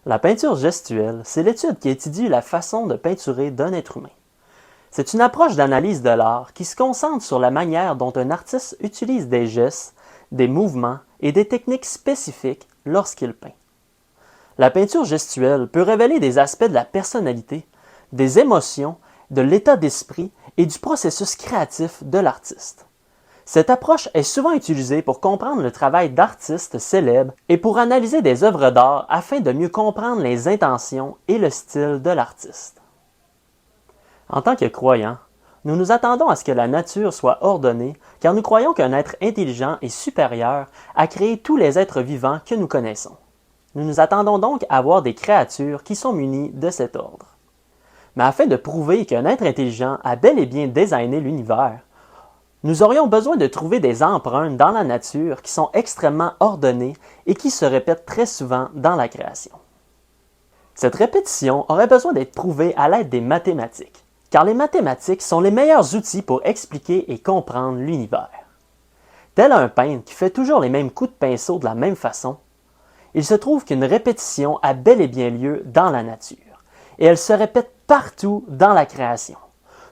La peinture gestuelle, c'est l'étude qui étudie la façon de peinturer d'un être humain. C'est une approche d'analyse de l'art qui se concentre sur la manière dont un artiste utilise des gestes, des mouvements et des techniques spécifiques lorsqu'il peint. La peinture gestuelle peut révéler des aspects de la personnalité, des émotions, de l'état d'esprit et du processus créatif de l'artiste. Cette approche est souvent utilisée pour comprendre le travail d'artistes célèbres et pour analyser des œuvres d'art afin de mieux comprendre les intentions et le style de l'artiste. En tant que croyants, nous nous attendons à ce que la nature soit ordonnée car nous croyons qu'un être intelligent et supérieur a créé tous les êtres vivants que nous connaissons. Nous nous attendons donc à voir des créatures qui sont munies de cet ordre. Mais afin de prouver qu'un être intelligent a bel et bien designé l'univers, nous aurions besoin de trouver des empreintes dans la nature qui sont extrêmement ordonnées et qui se répètent très souvent dans la création. Cette répétition aurait besoin d'être prouvée à l'aide des mathématiques, car les mathématiques sont les meilleurs outils pour expliquer et comprendre l'univers. Tel un peintre qui fait toujours les mêmes coups de pinceau de la même façon, il se trouve qu'une répétition a bel et bien lieu dans la nature, et elle se répète partout dans la création.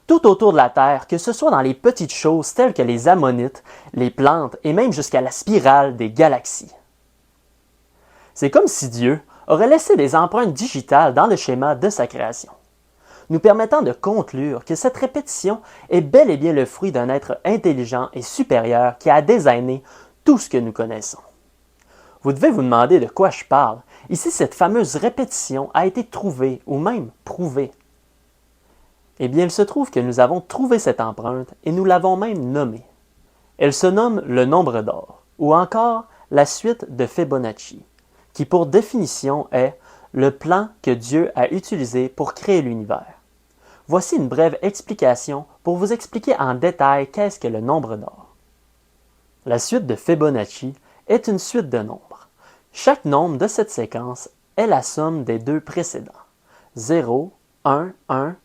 Tout autour de la Terre, que ce soit dans les petites choses telles que les ammonites, les plantes et même jusqu'à la spirale des galaxies. C'est comme si Dieu aurait laissé des empreintes digitales dans le schéma de sa création, nous permettant de conclure que cette répétition est bel et bien le fruit d'un être intelligent et supérieur qui a designé tout ce que nous connaissons. Vous devez vous demander de quoi je parle. Ici, cette fameuse répétition a été trouvée ou même prouvée. Eh bien, il se trouve que nous avons trouvé cette empreinte et nous l'avons même nommée. Elle se nomme le nombre d'or, ou encore la suite de Fibonacci, qui pour définition est le plan que Dieu a utilisé pour créer l'univers. Voici une brève explication pour vous expliquer en détail qu'est-ce que le nombre d'or. La suite de Fibonacci est une suite de nombres. Chaque nombre de cette séquence est la somme des deux précédents. 0, 1, 1,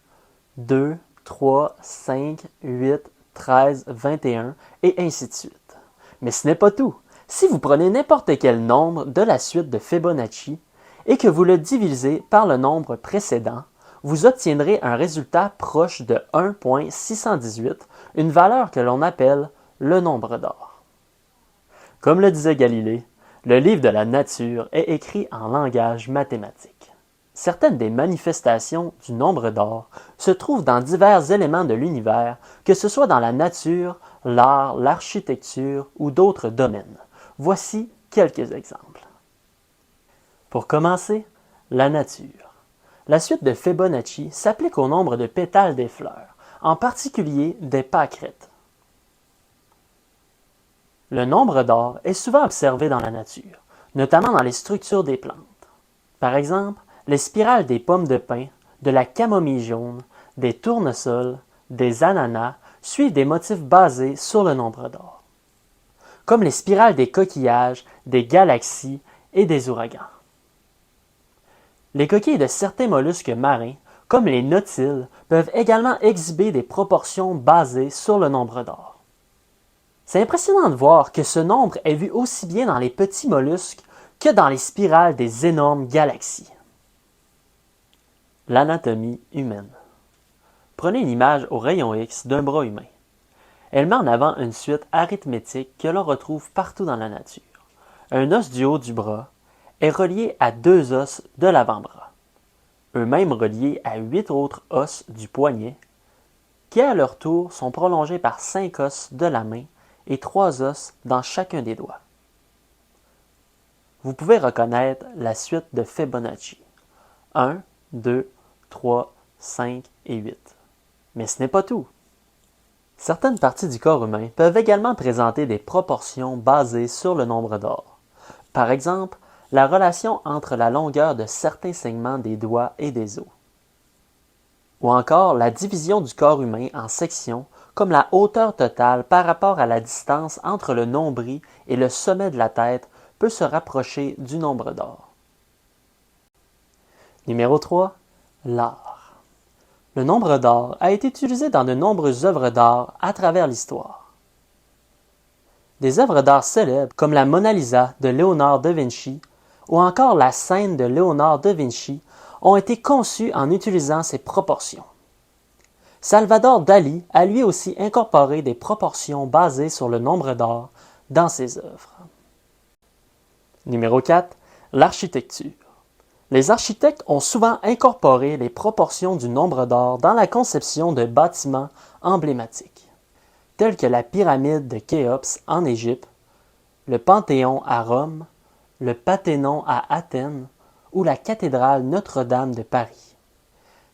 2, 3, 5, 8, 13, 21 et ainsi de suite. Mais ce n'est pas tout. Si vous prenez n'importe quel nombre de la suite de Fibonacci et que vous le divisez par le nombre précédent, vous obtiendrez un résultat proche de 1.618, une valeur que l'on appelle le nombre d'or. Comme le disait Galilée, le livre de la nature est écrit en langage mathématique. Certaines des manifestations du nombre d'or se trouvent dans divers éléments de l'univers, que ce soit dans la nature, l'art, l'architecture ou d'autres domaines. Voici quelques exemples. Pour commencer, la nature. La suite de Fibonacci s'applique au nombre de pétales des fleurs, en particulier des pâquerettes. Le nombre d'or est souvent observé dans la nature, notamment dans les structures des plantes. Par exemple, les spirales des pommes de pin, de la camomille jaune, des tournesols, des ananas suivent des motifs basés sur le nombre d'or, comme les spirales des coquillages, des galaxies et des ouragans. Les coquilles de certains mollusques marins, comme les nautiles, peuvent également exhiber des proportions basées sur le nombre d'or. C'est impressionnant de voir que ce nombre est vu aussi bien dans les petits mollusques que dans les spirales des énormes galaxies. L'anatomie humaine. Prenez une image au rayon X d'un bras humain. Elle met en avant une suite arithmétique que l'on retrouve partout dans la nature. Un os du haut du bras est relié à 2 os de l'avant-bras, eux-mêmes reliés à 8 autres os du poignet, qui à leur tour sont prolongés par 5 os de la main et 3 os dans chacun des doigts. Vous pouvez reconnaître la suite de Fibonacci. 1, 2, 3, 5 et 8. Mais ce n'est pas tout. Certaines parties du corps humain peuvent également présenter des proportions basées sur le nombre d'or. Par exemple, la relation entre la longueur de certains segments des doigts et des os. Ou encore la division du corps humain en sections, comme la hauteur totale par rapport à la distance entre le nombril et le sommet de la tête peut se rapprocher du nombre d'or. Numéro 3. L'art. Le nombre d'or a été utilisé dans de nombreuses œuvres d'art à travers l'histoire. Des œuvres d'art célèbres comme la Mona Lisa de Léonard de Vinci ou encore la scène de Léonard de Vinci ont été conçus en utilisant ces proportions. Salvador Dali a lui aussi incorporé des proportions basées sur le nombre d'or dans ses œuvres. Numéro 4. L'architecture. Les architectes ont souvent incorporé les proportions du nombre d'or dans la conception de bâtiments emblématiques, tels que la pyramide de Khéops en Égypte, le Panthéon à Rome, le Parthénon à Athènes ou la cathédrale Notre-Dame de Paris.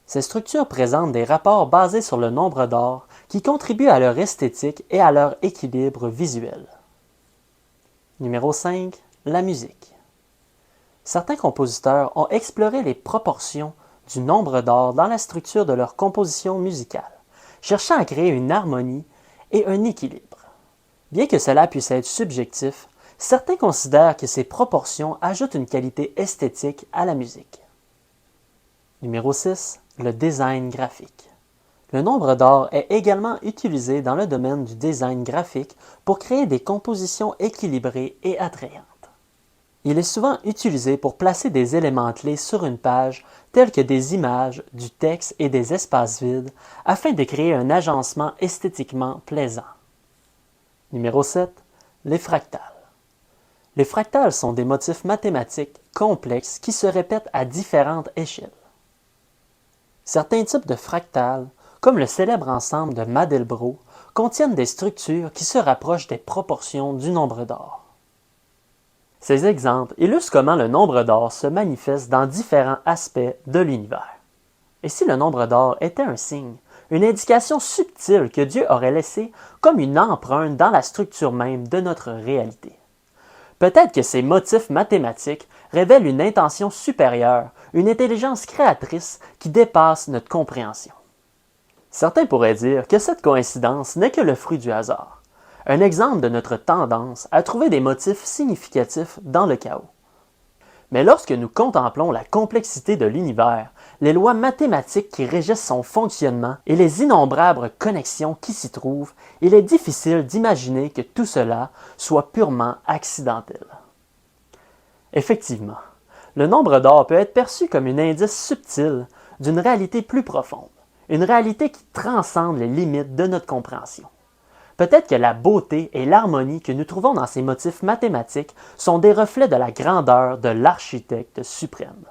Ces structures présentent des rapports basés sur le nombre d'or qui contribuent à leur esthétique et à leur équilibre visuel. Numéro 5. La musique. Certains compositeurs ont exploré les proportions du nombre d'or dans la structure de leur composition musicale, cherchant à créer une harmonie et un équilibre. Bien que cela puisse être subjectif, certains considèrent que ces proportions ajoutent une qualité esthétique à la musique. Numéro 6. Le design graphique. Le nombre d'or est également utilisé dans le domaine du design graphique pour créer des compositions équilibrées et attrayantes. Il est souvent utilisé pour placer des éléments clés sur une page, tels que des images, du texte et des espaces vides, afin de créer un agencement esthétiquement plaisant. Numéro 7. Les fractales. Les fractales sont des motifs mathématiques complexes qui se répètent à différentes échelles. Certains types de fractales, comme le célèbre ensemble de Mandelbrot, contiennent des structures qui se rapprochent des proportions du nombre d'or. Ces exemples illustrent comment le nombre d'or se manifeste dans différents aspects de l'univers. Et si le nombre d'or était un signe, une indication subtile que Dieu aurait laissée comme une empreinte dans la structure même de notre réalité? Peut-être que ces motifs mathématiques révèlent une intention supérieure, une intelligence créatrice qui dépasse notre compréhension. Certains pourraient dire que cette coïncidence n'est que le fruit du hasard, un exemple de notre tendance à trouver des motifs significatifs dans le chaos. Mais lorsque nous contemplons la complexité de l'univers, les lois mathématiques qui régissent son fonctionnement et les innombrables connexions qui s'y trouvent, il est difficile d'imaginer que tout cela soit purement accidentel. Effectivement, le nombre d'or peut être perçu comme un indice subtil d'une réalité plus profonde, une réalité qui transcende les limites de notre compréhension. Peut-être que la beauté et l'harmonie que nous trouvons dans ces motifs mathématiques sont des reflets de la grandeur de l'architecte suprême.